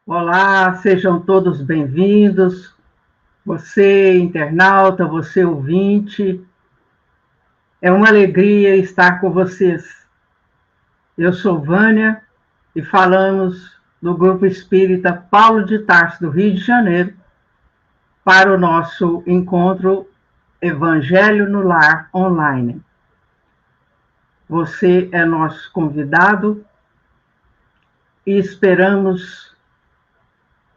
Olá, sejam todos bem-vindos. Você, internauta, você, ouvinte, é uma alegria estar com vocês. Eu sou Vânia e falamos do Grupo Espírita Paulo de Tarso, do Rio de Janeiro, para o nosso encontro Evangelho no Lar online. Você é nosso convidado e esperamos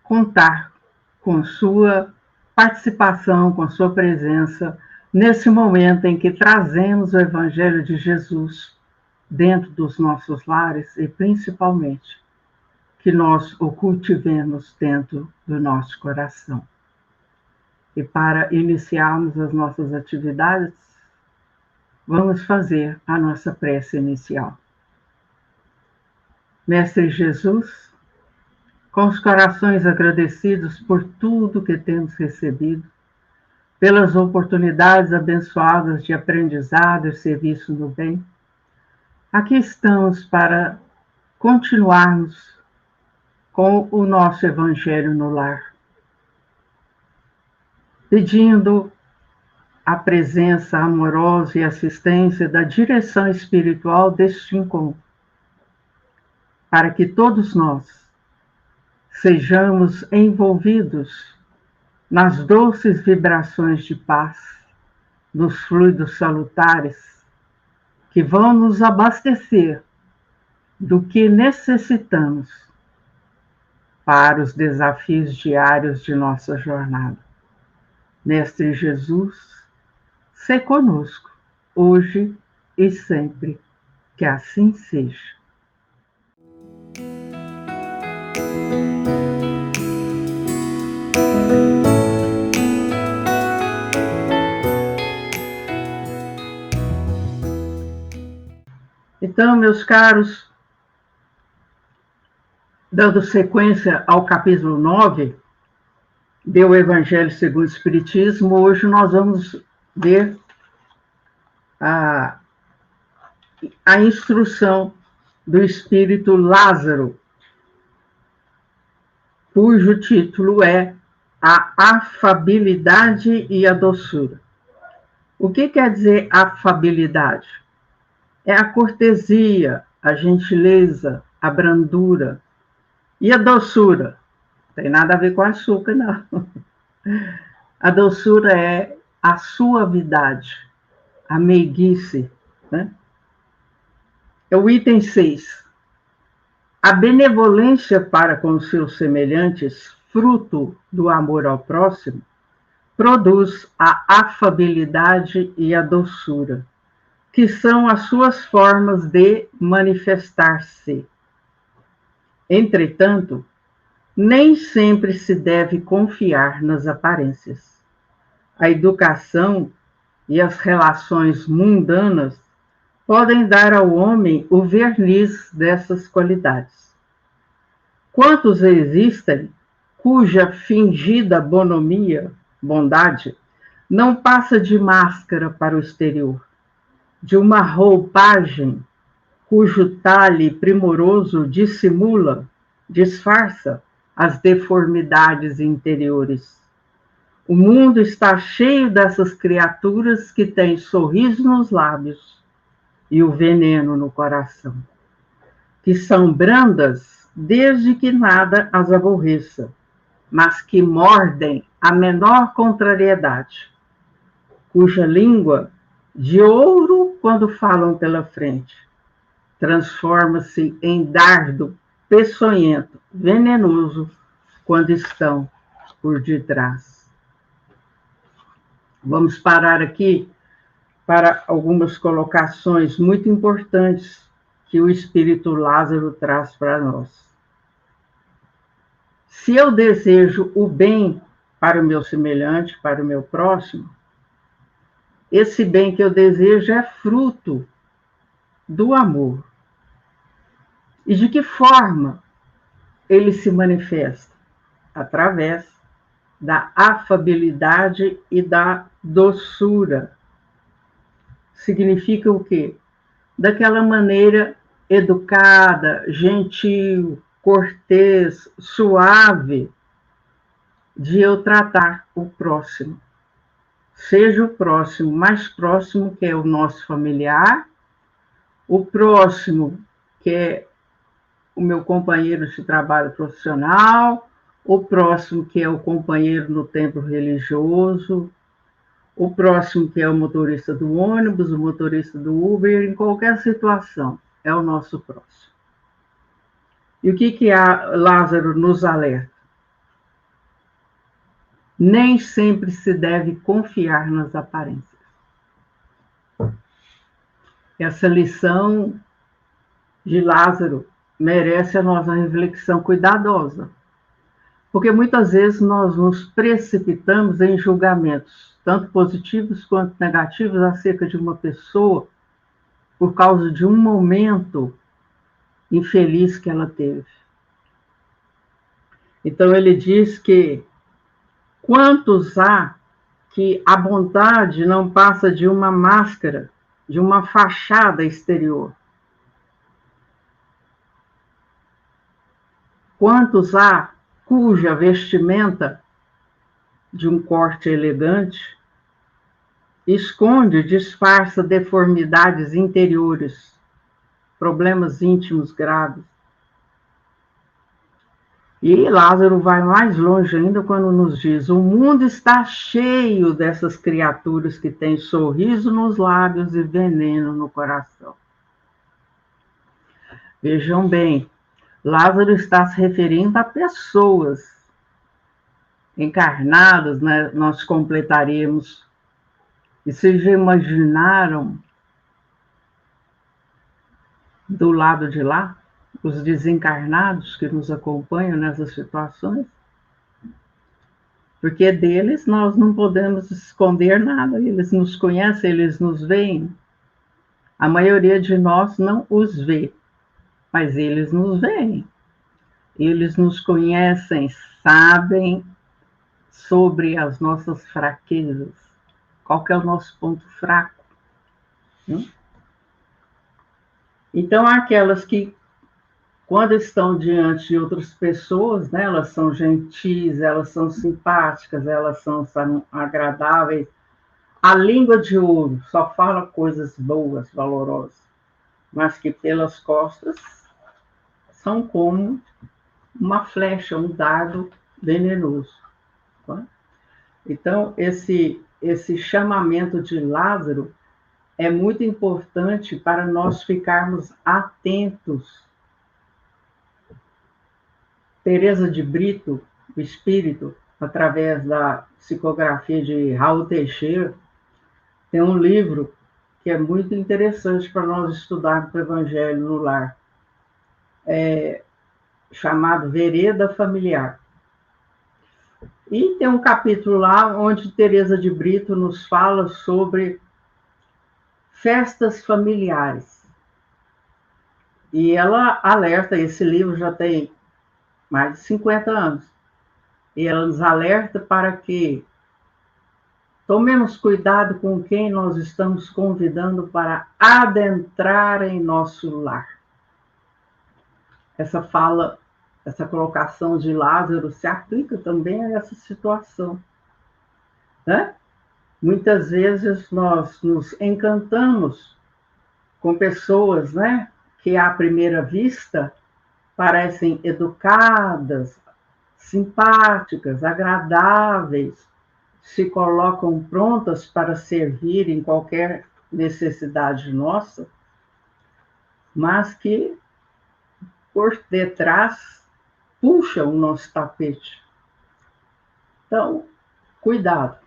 contar com sua participação, com sua presença, nesse momento em que trazemos o Evangelho de Jesus dentro dos nossos lares e, principalmente, que nós o cultivemos dentro do nosso coração. E para iniciarmos as nossas atividades, vamos fazer a nossa prece inicial. Mestre Jesus, com os corações agradecidos por tudo que temos recebido, pelas oportunidades abençoadas de aprendizado e serviço no bem, aqui estamos para continuarmos com o nosso Evangelho no lar, pedindo a presença amorosa e assistência da direção espiritual deste encontro, para que todos nós sejamos envolvidos nas doces vibrações de paz, dos fluidos salutares, que vão nos abastecer do que necessitamos para os desafios diários de nossa jornada. Mestre Jesus, sê conosco, hoje e sempre, que assim seja. Então, meus caros, dando sequência ao capítulo 9 do Evangelho segundo o Espiritismo, hoje nós vamos ver a instrução do Espírito Lázaro, cujo título é A Afabilidade e a Doçura. O que quer dizer afabilidade? É a cortesia, a gentileza, a brandura. E a doçura? Não tem nada a ver com açúcar, não. A doçura é a suavidade, a meiguice, né? É o item 6. A benevolência para com os seus semelhantes, fruto do amor ao próximo, produz a afabilidade e a doçura, que são as suas formas de manifestar-se. Entretanto, nem sempre se deve confiar nas aparências. A educação e as relações mundanas podem dar ao homem o verniz dessas qualidades. Quantos existem cuja fingida bonomia, bondade, não passa de máscara para o exterior, de uma roupagem cujo talhe primoroso dissimula, disfarça as deformidades interiores. O mundo está cheio dessas criaturas que têm sorriso nos lábios e o veneno no coração, que são brandas desde que nada as aborreça, mas que mordem a menor contrariedade, cuja língua, de ouro quando falam pela frente, transforma-se em dardo peçonhento, venenoso, quando estão por detrás. Vamos parar aqui para algumas colocações muito importantes que o Espírito Lázaro traz para nós. Se eu desejo o bem para o meu semelhante, para o meu próximo, esse bem que eu desejo é fruto do amor. E de que forma ele se manifesta? Através da afabilidade e da doçura. Significa o quê? Daquela maneira educada, gentil, cortês, suave de eu tratar o próximo. Seja o próximo mais próximo, que é o nosso familiar, o próximo, que é o meu companheiro de trabalho profissional, o próximo, que é o companheiro no templo religioso, o próximo, que é o motorista do ônibus, o motorista do Uber, em qualquer situação, é o nosso próximo. E o que Lázaro nos alerta? Nem sempre se deve confiar nas aparências. Essa lição de Lázaro merece a nossa reflexão cuidadosa, porque muitas vezes nós nos precipitamos em julgamentos, tanto positivos quanto negativos, acerca de uma pessoa por causa de um momento infeliz que ela teve. Então ele diz que quantos há que a bondade não passa de uma máscara, de uma fachada exterior? Quantos há cuja vestimenta de um corte elegante esconde, disfarça deformidades interiores, problemas íntimos graves? E Lázaro vai mais longe ainda quando nos diz: o mundo está cheio dessas criaturas que têm sorriso nos lábios e veneno no coração. Vejam bem, Lázaro está se referindo a pessoas encarnadas, né? Nós completaríamos. E vocês já imaginaram do lado de lá, os desencarnados que nos acompanham nessas situações? Porque deles nós não podemos esconder nada, eles nos conhecem, eles nos veem. A maioria de nós não os vê, mas eles nos veem. Eles nos conhecem, sabem sobre as nossas fraquezas, qual que é o nosso ponto fraco. Então, aquelas que, quando estão diante de outras pessoas, né, elas são gentis, elas são simpáticas, elas são agradáveis. A língua de ouro só fala coisas boas, valorosas, mas que pelas costas são como uma flecha, um dardo venenoso. Tá? Então, esse chamamento de Lázaro é muito importante para nós ficarmos atentos. Teresa de Brito, o espírito, através da psicografia de Raul Teixeira, tem um livro que é muito interessante para nós estudarmos o Evangelho no Lar, chamado Vereda Familiar. E tem um capítulo lá onde Teresa de Brito nos fala sobre festas familiares. E ela alerta, esse livro já tem mais de 50 anos, e ela nos alerta para que tomemos cuidado com quem nós estamos convidando para adentrar em nosso lar. Essa fala, essa colocação de Lázaro se aplica também a essa situação. Né? Muitas vezes nós nos encantamos com pessoas, né, que à primeira vista parecem educadas, simpáticas, agradáveis, se colocam prontas para servir em qualquer necessidade nossa, mas que por detrás puxam o nosso tapete. Então, cuidado.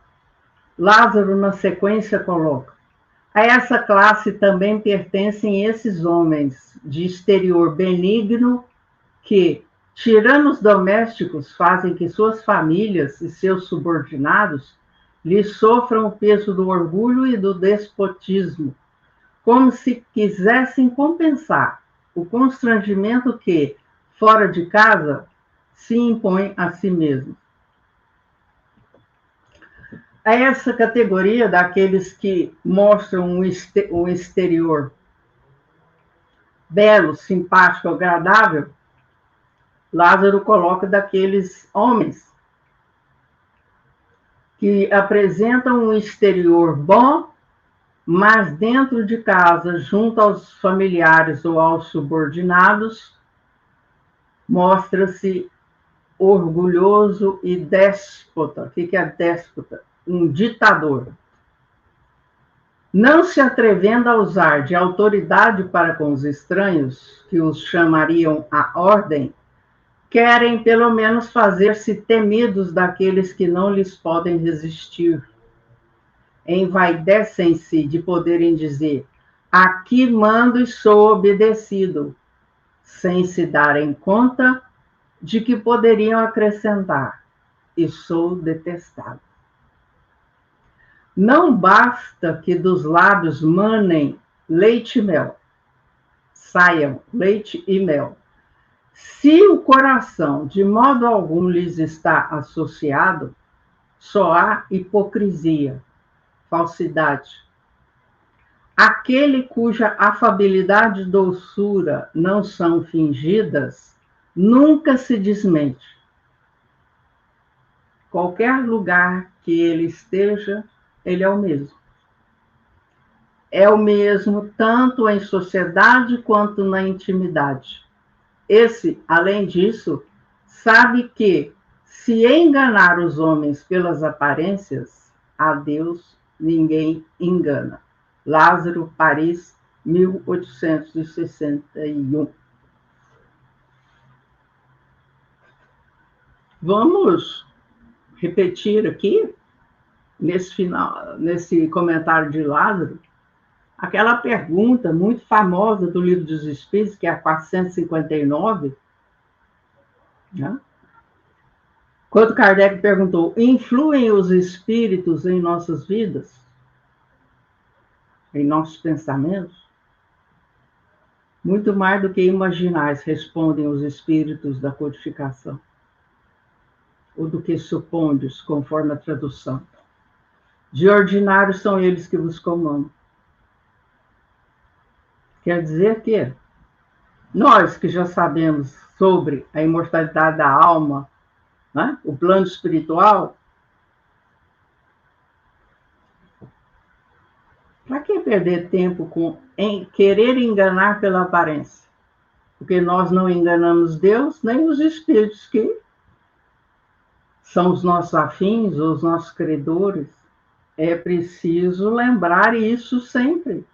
Lázaro, na sequência, coloca: a essa classe também pertencem esses homens de exterior benigno que, tiranos domésticos, fazem que suas famílias e seus subordinados lhes sofram o peso do orgulho e do despotismo, como se quisessem compensar o constrangimento que, fora de casa, se impõe a si mesmo. A essa categoria daqueles que mostram um exterior belo, simpático, agradável, Lázaro coloca daqueles homens que apresentam um exterior bom, mas dentro de casa, junto aos familiares ou aos subordinados, mostra-se orgulhoso e déspota. O que é déspota? Um ditador. Não se atrevendo a usar de autoridade para com os estranhos, que os chamariam à ordem, querem pelo menos fazer-se temidos daqueles que não lhes podem resistir. Envaidecem-se de poderem dizer: aqui mando e sou obedecido, sem se darem conta de que poderiam acrescentar: e sou detestado. Não basta que dos lábios manem leite e mel, saiam leite e mel. Se o coração de modo algum lhes está associado, só há hipocrisia, falsidade. Aquele cuja afabilidade e doçura não são fingidas, nunca se desmente. Qualquer lugar que ele esteja, ele é o mesmo. É o mesmo tanto em sociedade quanto na intimidade. Esse, além disso, sabe que, se enganar os homens pelas aparências, a Deus ninguém engana. Lázaro, Paris, 1861. Vamos repetir aqui, nesse comentário de Lázaro, aquela pergunta muito famosa do Livro dos Espíritos, que é a 459, né? Quando Kardec perguntou: influem os espíritos em nossas vidas? Em nossos pensamentos? Muito mais do que imaginais, respondem os espíritos da codificação, ou do que supondes, conforme a tradução. De ordinário são eles que vos comandam. Quer dizer que nós que já sabemos sobre a imortalidade da alma, né, o plano espiritual, para que perder tempo em querer enganar pela aparência? Porque nós não enganamos Deus, nem os espíritos que são os nossos afins, os nossos credores. É preciso lembrar isso sempre.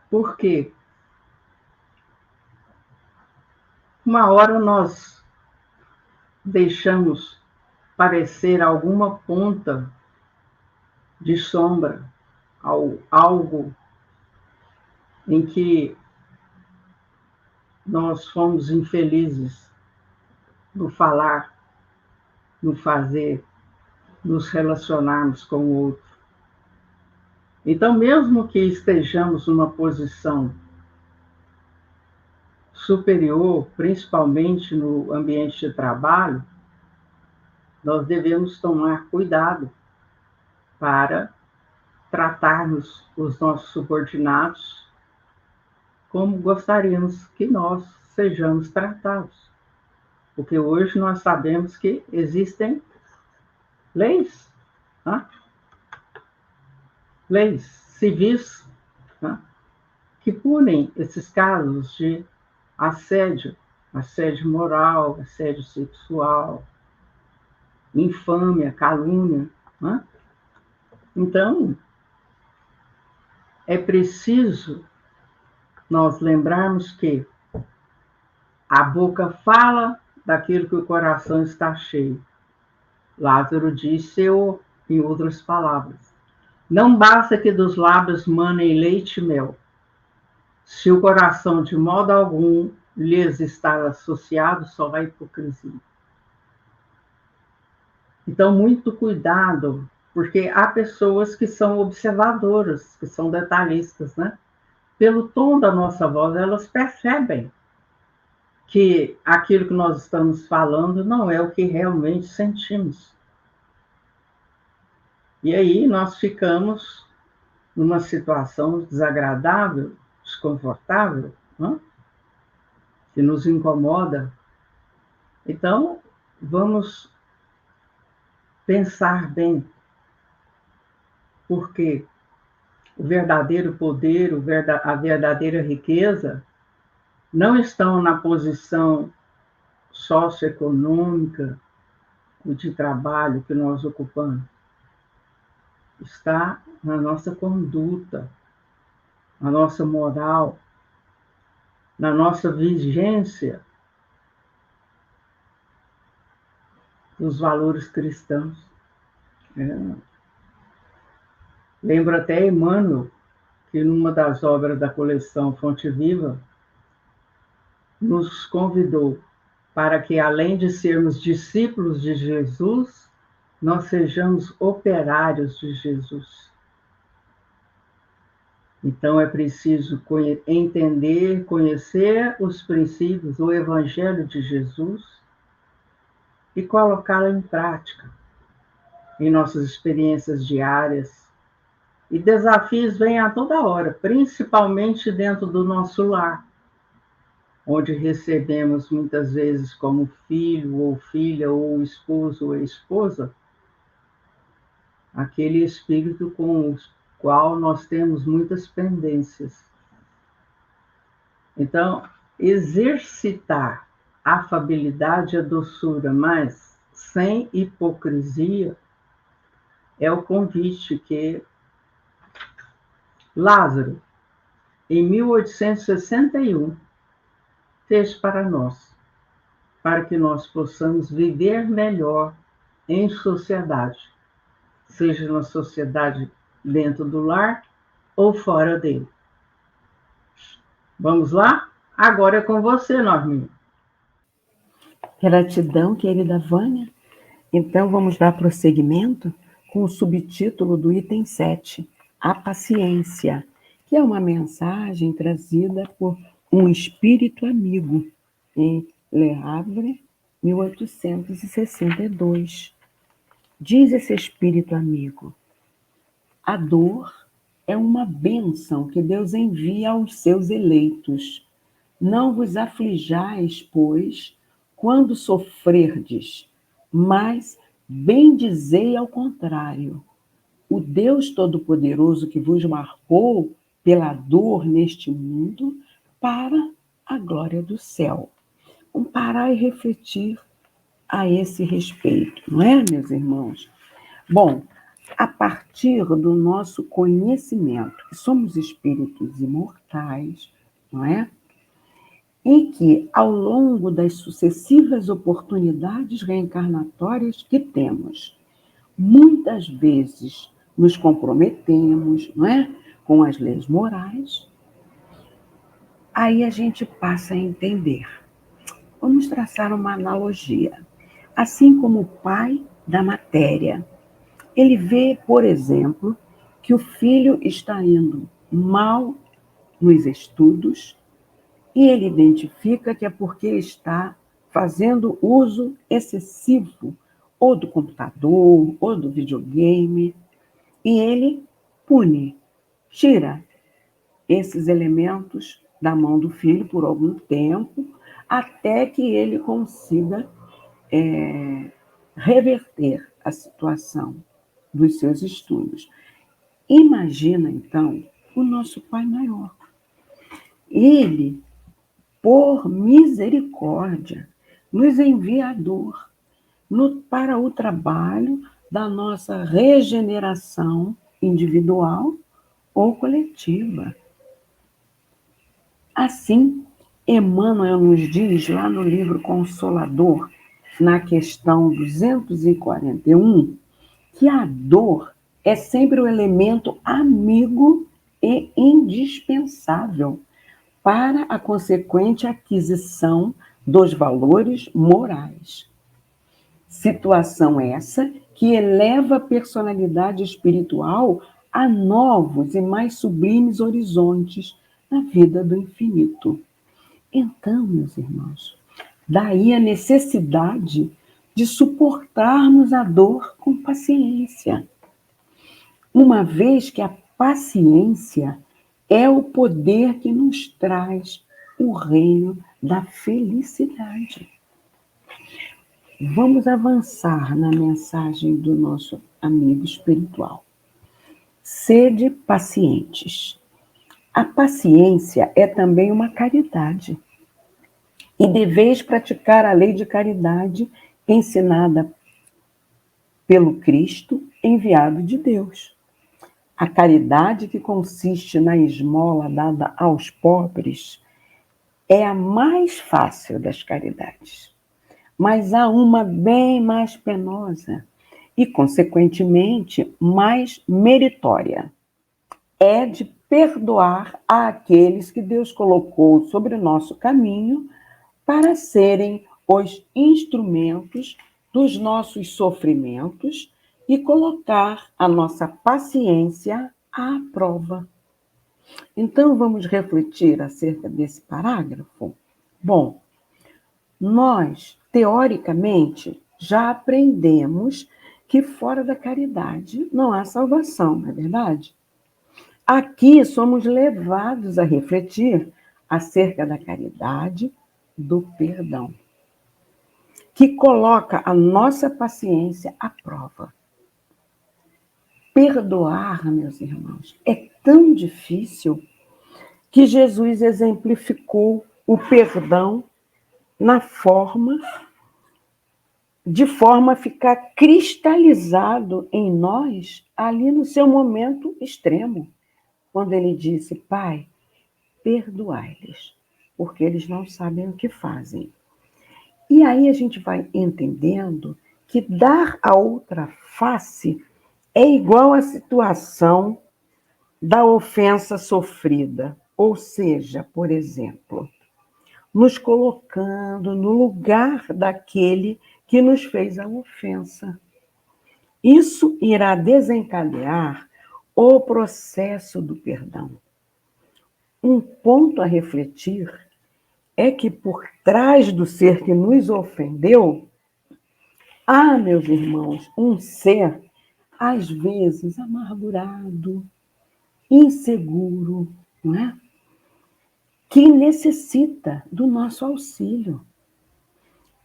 Por quê? Uma hora nós deixamos parecer alguma ponta de sombra, algo em que nós fomos infelizes no falar, no fazer, nos relacionarmos com o outro. Então, mesmo que estejamos numa posição superior, principalmente no ambiente de trabalho, nós devemos tomar cuidado para tratarmos os nossos subordinados como gostaríamos que nós sejamos tratados. Porque hoje nós sabemos que existem leis, né? Leis civis, né, que punem esses casos de assédio moral, assédio sexual, infâmia, calúnia, né? Então, é preciso nós lembrarmos que a boca fala daquilo que o coração está cheio. Lázaro disse em outras palavras: não basta que dos lábios manem leite e mel, se o coração de modo algum lhes está associado, só vai hipocrisia. Então, muito cuidado, porque há pessoas que são observadoras, que são detalhistas, né? Pelo tom da nossa voz, elas percebem que aquilo que nós estamos falando não é o que realmente sentimos. E aí nós ficamos numa situação desagradável desconfortável, né? Que nos incomoda. Então, vamos pensar bem, porque o verdadeiro poder, a verdadeira riqueza, não estão na posição socioeconômica e de trabalho que nós ocupamos. Está na nossa conduta, na nossa moral, na nossa vigência dos valores cristãos. Lembro até Emmanuel, que numa das obras da coleção Fonte Viva, nos convidou para que, além de sermos discípulos de Jesus, nós sejamos operários de Jesus. Então é preciso entender, conhecer os princípios do Evangelho de Jesus e colocá-lo em prática em nossas experiências diárias. E desafios vêm a toda hora, principalmente dentro do nosso lar, onde recebemos muitas vezes como filho ou filha, ou esposo ou esposa, aquele espírito com o qual nós temos muitas pendências. Então, exercitar a afabilidade e a doçura, mas sem hipocrisia, é o convite que Lázaro, em 1861, fez para nós, para que nós possamos viver melhor em sociedade, seja na sociedade dentro do lar ou fora dele. Vamos lá? Agora é com você, Norminha. Gratidão, querida Vânia. Então, vamos dar prosseguimento com o subtítulo do item 7, a paciência, que é uma mensagem trazida por um espírito amigo, em Le Havre, 1862. Diz esse espírito amigo: a dor é uma bênção que Deus envia aos seus eleitos. Não vos aflijais, pois, quando sofrerdes, mas bendizei ao contrário. O Deus Todo-Poderoso que vos marcou pela dor neste mundo para a glória do céu. Vamos parar e refletir a esse respeito, não é, meus irmãos? Bom, a partir do nosso conhecimento, que somos espíritos imortais, não é? E que, ao longo das sucessivas oportunidades reencarnatórias que temos, muitas vezes nos comprometemos, não é? Com as leis morais, aí a gente passa a entender. Vamos traçar uma analogia. Assim como o pai da matéria, ele vê, por exemplo, que o filho está indo mal nos estudos e ele identifica que é porque está fazendo uso excessivo ou do computador ou do videogame, e ele pune, tira esses elementos da mão do filho por algum tempo, até que ele consiga reverter a situação dos seus estudos. Imagina, então, o nosso Pai Maior. Ele, por misericórdia, nos envia a dor para o trabalho da nossa regeneração individual ou coletiva. Assim, Emmanuel nos diz lá no livro Consolador, na questão 241, que a dor é sempre o elemento amigo e indispensável para a consequente aquisição dos valores morais. Situação essa que eleva a personalidade espiritual a novos e mais sublimes horizontes na vida do infinito. Então, meus irmãos, daí a necessidade de suportarmos a dor com paciência, uma vez que a paciência é o poder que nos traz o reino da felicidade. Vamos avançar na mensagem do nosso amigo espiritual. Sede pacientes. A paciência é também uma caridade. E deveis praticar a lei de caridade ensinada pelo Cristo, enviado de Deus. A caridade que consiste na esmola dada aos pobres é a mais fácil das caridades. Mas há uma bem mais penosa e, consequentemente, mais meritória. É de perdoar àqueles que Deus colocou sobre o nosso caminho para serem os instrumentos dos nossos sofrimentos e colocar a nossa paciência à prova. Então, vamos refletir acerca desse parágrafo? Bom, nós, teoricamente, já aprendemos que fora da caridade não há salvação, não é verdade? Aqui somos levados a refletir acerca da caridade, do perdão, que coloca a nossa paciência à prova. Perdoar, meus irmãos, é tão difícil que Jesus exemplificou o perdão de forma a ficar cristalizado em nós ali no seu momento extremo, quando ele disse: Pai, perdoai-lhes, porque eles não sabem o que fazem. E aí a gente vai entendendo que dar a outra face é igual à situação da ofensa sofrida. Ou seja, por exemplo, nos colocando no lugar daquele que nos fez a ofensa. Isso irá desencadear o processo do perdão. Um ponto a refletir é que por trás do ser que nos ofendeu, há, meus irmãos, um ser, às vezes, amargurado, inseguro, não é? Que necessita do nosso auxílio.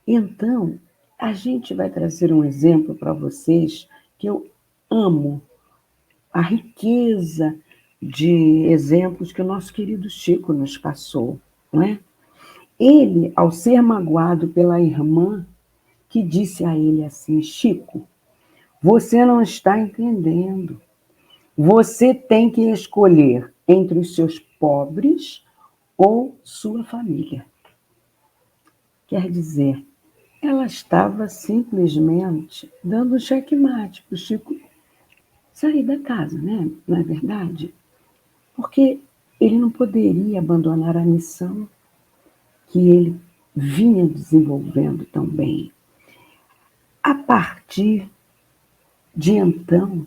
Então, a gente vai trazer um exemplo para vocês que eu amo, a riqueza de exemplos que o nosso querido Chico nos passou, não é? Ele, ao ser magoado pela irmã, que disse a ele assim: Chico, você não está entendendo. Você tem que escolher entre os seus pobres ou sua família. Quer dizer, ela estava simplesmente dando um checkmate para o Chico sair da casa, né? Não é verdade? Porque ele não poderia abandonar a missão que ele vinha desenvolvendo tão bem. A partir de então,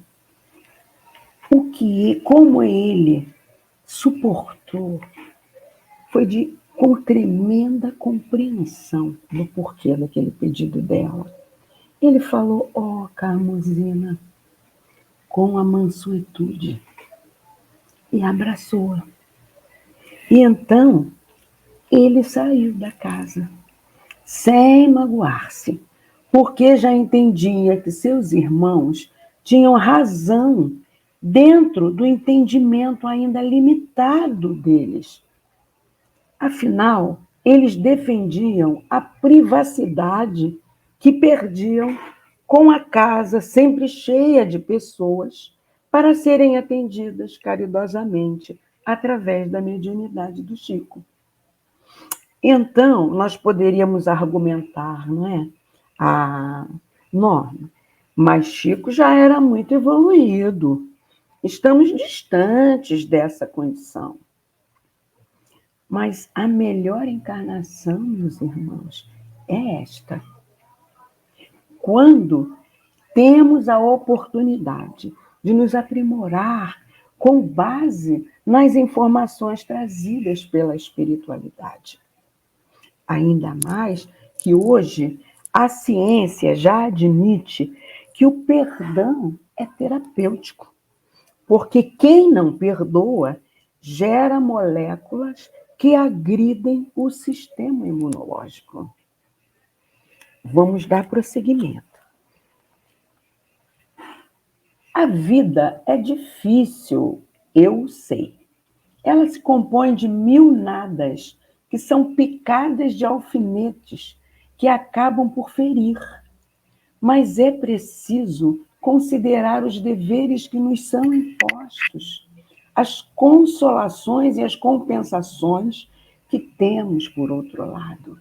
como ele suportou foi com tremenda compreensão do porquê daquele pedido dela. Ele falou: ó, Carmozina, com a mansuetude, e abraçou-a. E então, ele saiu da casa, sem magoar-se, porque já entendia que seus irmãos tinham razão dentro do entendimento ainda limitado deles. Afinal, eles defendiam a privacidade que perdiam com a casa sempre cheia de pessoas para serem atendidas caridosamente através da mediunidade do Chico. Então, nós poderíamos argumentar, não é? Norma, mas Chico já era muito evoluído. Estamos distantes dessa condição. Mas a melhor encarnação, meus irmãos, é esta. Quando temos a oportunidade de nos aprimorar com base nas informações trazidas pela espiritualidade. Ainda mais que hoje a ciência já admite que o perdão é terapêutico, porque quem não perdoa gera moléculas que agridem o sistema imunológico. Vamos dar prosseguimento. A vida é difícil, eu sei. Ela se compõe de mil nadas, que são picadas de alfinetes, que acabam por ferir. Mas é preciso considerar os deveres que nos são impostos, as consolações e as compensações que temos por outro lado.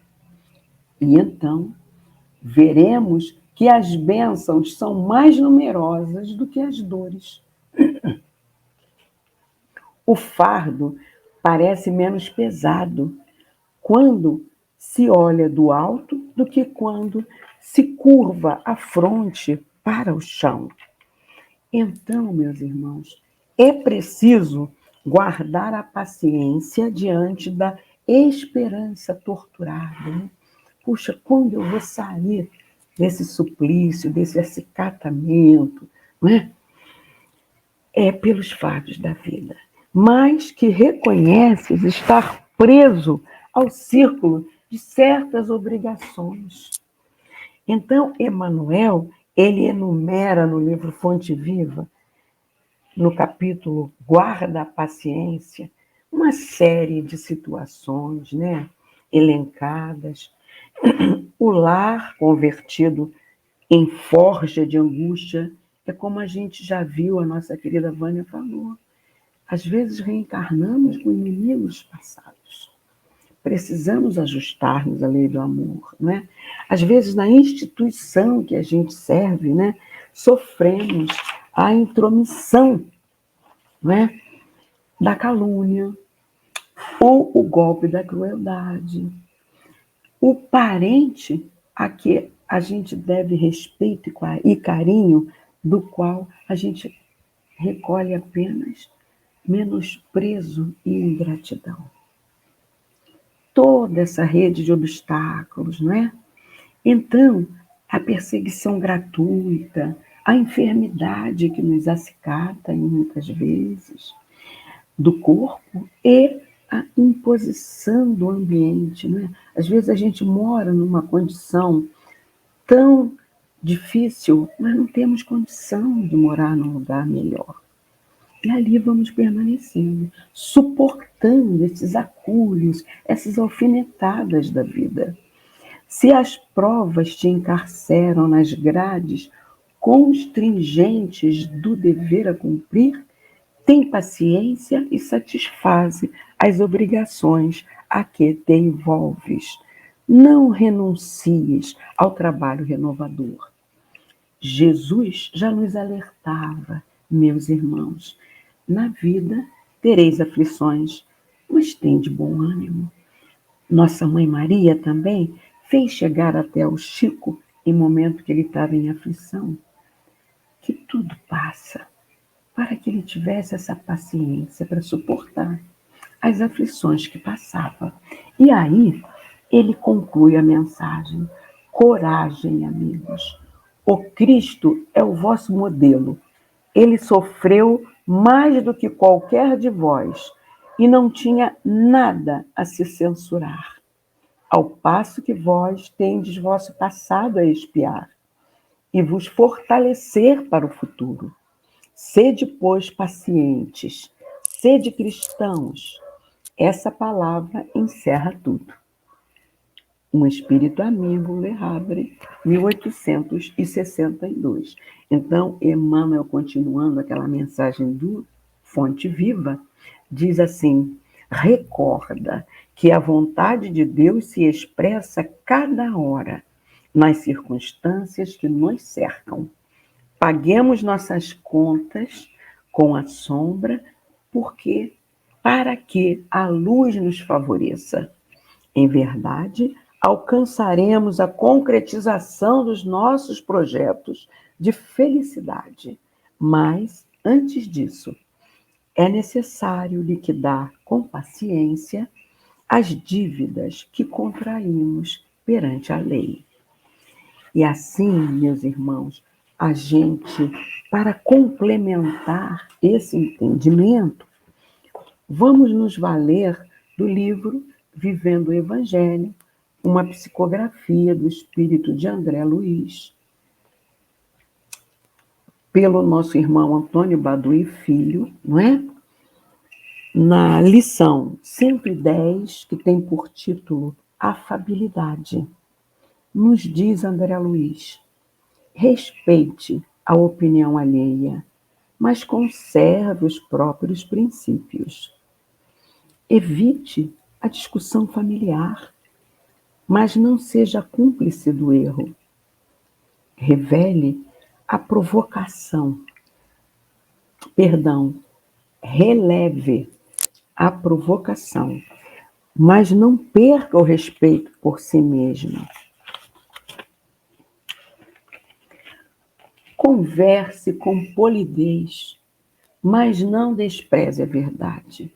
E então, veremos que as bênçãos são mais numerosas do que as dores. O fardo parece menos pesado quando se olha do alto do que quando se curva a fronte para o chão. Então, meus irmãos, é preciso guardar a paciência diante da esperança torturada, né? Puxa, quando eu vou sair desse suplício, desse acicatamento, né? É pelos fardos da vida, mas que reconheces estar preso ao círculo de certas obrigações. Então, Emmanuel, ele enumera no livro Fonte Viva, no capítulo Guarda a Paciência, uma série de situações, né, elencadas. O lar convertido em forja de angústia é como a gente já viu, a nossa querida Vânia falou. Às vezes reencarnamos com inimigos passados. Precisamos ajustar-nos à lei do amor, né? Às vezes, na instituição que a gente serve, né, sofremos a intromissão, né, da calúnia ou o golpe da crueldade. O parente a que a gente deve respeito e carinho, do qual a gente recolhe apenas menosprezo e ingratidão. Toda essa rede de obstáculos, não é? Então, a perseguição gratuita, a enfermidade que nos acicata muitas vezes do corpo e a imposição do ambiente, não é? Às vezes a gente mora numa condição tão difícil, mas não temos condição de morar num lugar melhor. E ali vamos permanecendo, suportando esses acúlios, essas alfinetadas da vida. Se as provas te encarceram nas grades constringentes do dever a cumprir, tem paciência e satisfaze as obrigações a que te envolves. Não renuncies ao trabalho renovador. Jesus já nos alertava, meus irmãos, na vida tereis aflições, mas tende bom ânimo. Nossa mãe Maria também fez chegar até o Chico, em momento que ele estava em aflição, que tudo passa, para que ele tivesse essa paciência para suportar as aflições que passava. E aí, ele conclui a mensagem: coragem, amigos. O Cristo é o vosso modelo. Ele sofreu mais do que qualquer de vós e não tinha nada a se censurar, ao passo que vós tendes vosso passado a expiar e vos fortalecer para o futuro. Sede, pois, pacientes, sede cristãos. Essa palavra encerra tudo. Um Espírito Amigo, Le Havre, 1862. Então, Emmanuel, continuando aquela mensagem do Fonte Viva, diz assim: recorda que a vontade de Deus se expressa cada hora nas circunstâncias que nos cercam. Paguemos nossas contas com a sombra, porque para que a luz nos favoreça. Em verdade, alcançaremos a concretização dos nossos projetos de felicidade. Mas, antes disso, é necessário liquidar com paciência as dívidas que contraímos perante a lei. E assim, meus irmãos, a gente, para complementar esse entendimento, Vamos nos valer do livro Vivendo o Evangelho, uma psicografia do espírito de André Luiz, pelo nosso irmão Antônio Baduí Filho, não é? Na lição 110, que tem por título Afabilidade, nos diz André Luiz: respeite a opinião alheia, mas conserve os próprios princípios. Evite a discussão familiar, mas não seja cúmplice do erro. Revele a provocação. Releve a provocação, mas não perca o respeito por si mesmo. Converse com polidez, mas não despreze a verdade.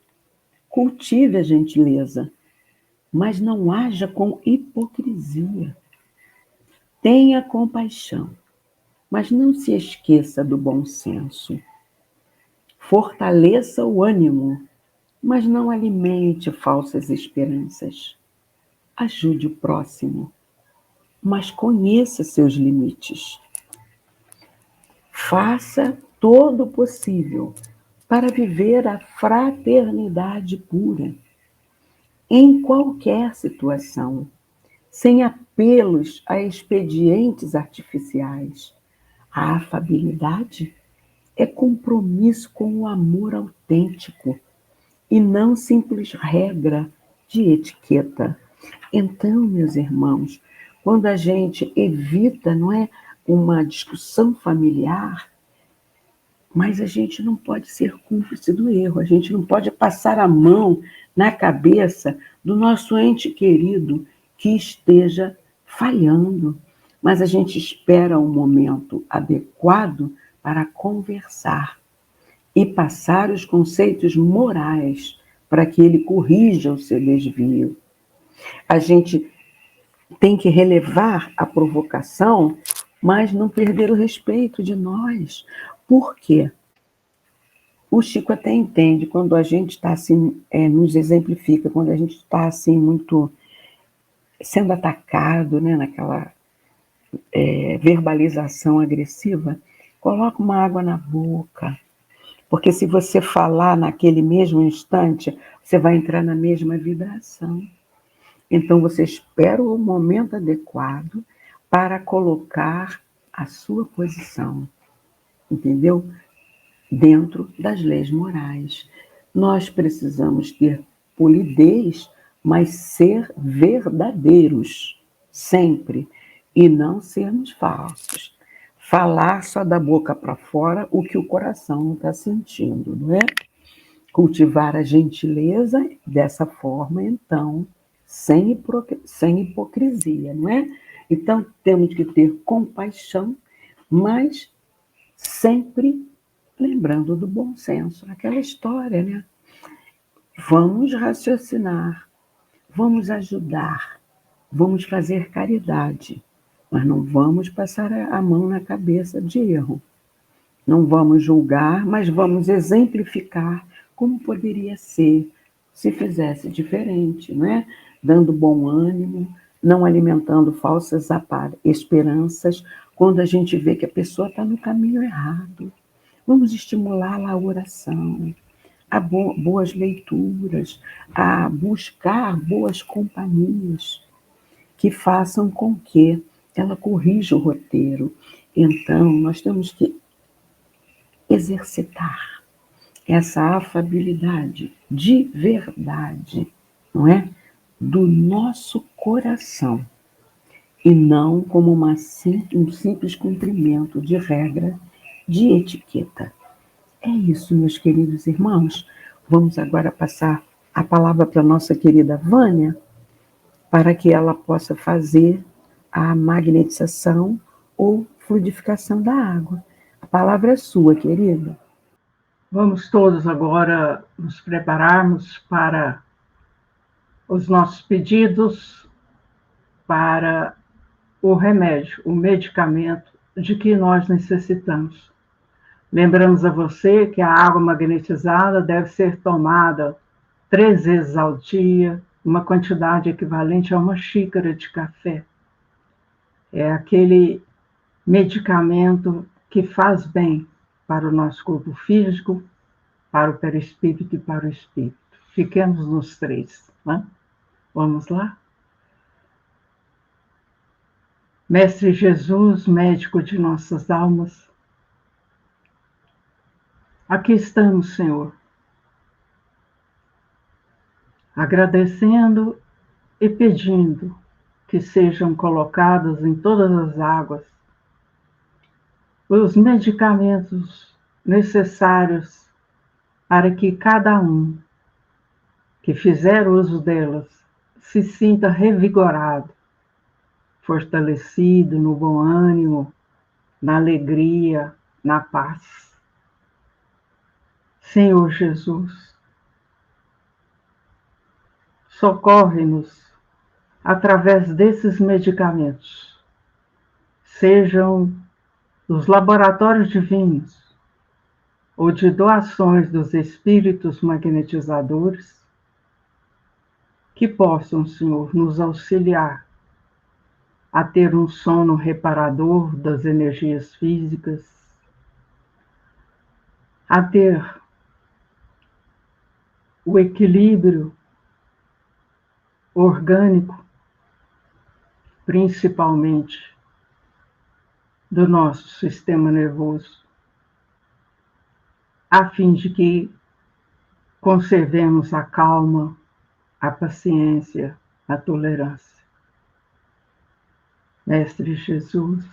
Cultive a gentileza, mas não haja com hipocrisia. Tenha compaixão, mas não se esqueça do bom senso. Fortaleça o ânimo, mas não alimente falsas esperanças. Ajude o próximo, mas conheça seus limites. Faça todo o possível para viver a fraternidade pura, em qualquer situação, sem apelos a expedientes artificiais. A afabilidade é compromisso com o amor autêntico e não simples regra de etiqueta. Então, meus irmãos, quando a gente evita, não é, uma discussão familiar, mas a gente não pode ser cúmplice do erro, a gente não pode passar a mão na cabeça do nosso ente querido que esteja falhando, mas a gente espera um momento adequado para conversar e passar os conceitos morais para que ele corrija o seu desvio. A gente tem que relevar a provocação, mas não perder o respeito de nós. Por quê? O Chico até entende quando a gente está assim, nos exemplifica, quando a gente está assim muito sendo atacado, né, naquela verbalização agressiva, coloca uma água na boca, porque se você falar naquele mesmo instante, você vai entrar na mesma vibração. Então você espera o momento adequado para colocar a sua posição, entendeu? Dentro das leis morais. Nós precisamos ter polidez, mas ser verdadeiros, sempre, e não sermos falsos. Falar só da boca para fora o que o coração não está sentindo, não é? Cultivar a gentileza dessa forma, então, sem hipocrisia, não é? Então, temos que ter compaixão, mas sempre lembrando do bom senso, aquela história, né? Vamos raciocinar, vamos ajudar, vamos fazer caridade, mas não vamos passar a mão na cabeça de erro. Não vamos julgar, mas vamos exemplificar como poderia ser se fizesse diferente, não é? Dando bom ânimo, não alimentando falsas esperanças, quando a gente vê que a pessoa está no caminho errado. Vamos estimulá-la à oração, a boas leituras, a buscar boas companhias que façam com que ela corrija o roteiro. Então, nós temos que exercitar essa afabilidade de verdade, não é? Do nosso coração, e não como um simples cumprimento de regra de etiqueta. É isso, meus queridos irmãos. Vamos agora passar a palavra para a nossa querida Vânia, para que ela possa fazer a magnetização ou fluidificação da água. A palavra é sua, querida. Vamos todos agora nos prepararmos para os nossos pedidos para o remédio, o medicamento de que nós necessitamos. Lembramos a você que a água magnetizada deve ser tomada 3 vezes ao dia, uma quantidade equivalente a uma xícara de café. É aquele medicamento que faz bem para o nosso corpo físico, para o perispírito e para o espírito. Fiquemos nos 3, né? Vamos lá? Mestre Jesus, médico de nossas almas, aqui estamos, Senhor, agradecendo e pedindo que sejam colocados em todas as águas os medicamentos necessários para que cada um que fizer uso delas se sinta revigorado, fortalecido no bom ânimo, na alegria, na paz. Senhor Jesus, socorre-nos através desses medicamentos, sejam dos laboratórios divinos ou de doações dos espíritos magnetizadores, que possam, Senhor, nos auxiliar a ter um sono reparador das energias físicas, a ter o equilíbrio orgânico, principalmente do nosso sistema nervoso, a fim de que conservemos a calma, a paciência, a tolerância. Mestre Jesus,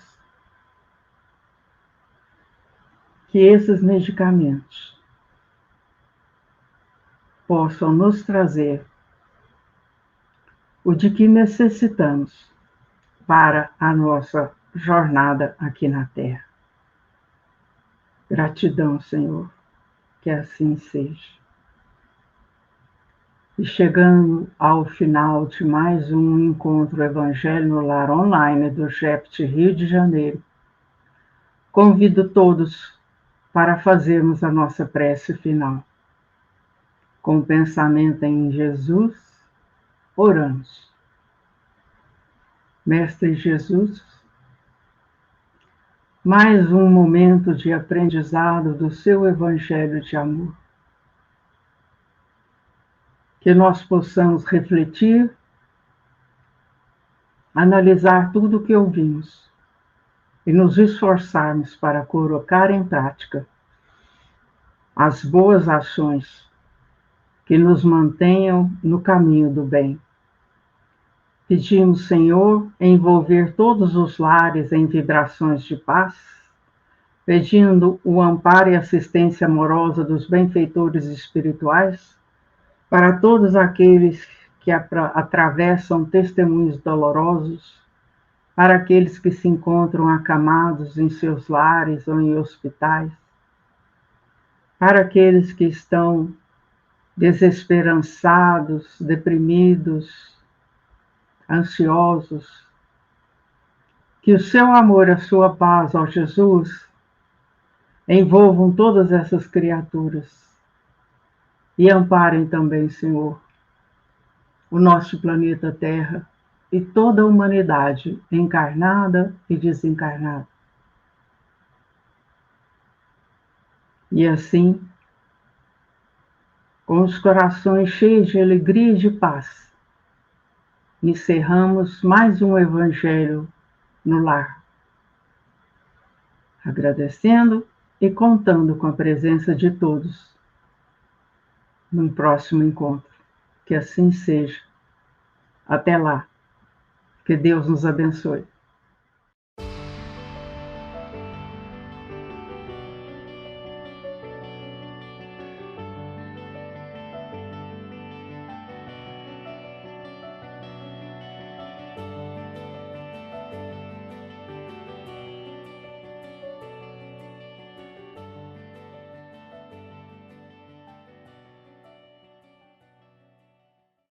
que esses medicamentos possam nos trazer o de que necessitamos para a nossa jornada aqui na Terra. Gratidão, Senhor, que assim seja. E chegando ao final de mais um encontro Evangelho no Lar online do GEPT Rio de Janeiro, convido todos para fazermos a nossa prece final. Com o pensamento em Jesus, oramos. Mestre Jesus, mais um momento de aprendizado do seu Evangelho de amor. Que nós possamos refletir, analisar tudo o que ouvimos e nos esforçarmos para colocar em prática as boas ações que nos mantenham no caminho do bem. Pedimos, Senhor, envolver todos os lares em vibrações de paz, pedindo o amparo e assistência amorosa dos benfeitores espirituais para todos aqueles que atravessam testemunhos dolorosos, para aqueles que se encontram acamados em seus lares ou em hospitais, para aqueles que estão desesperançados, deprimidos, ansiosos, que o seu amor, a sua paz, ó Jesus, envolvam todas essas criaturas e amparem também, Senhor, o nosso planeta Terra e toda a humanidade, encarnada e desencarnada. E assim, com os corações cheios de alegria e de paz, encerramos mais um Evangelho no Lar, agradecendo e contando com a presença de todos no próximo encontro. Que assim seja. Até lá. Que Deus nos abençoe.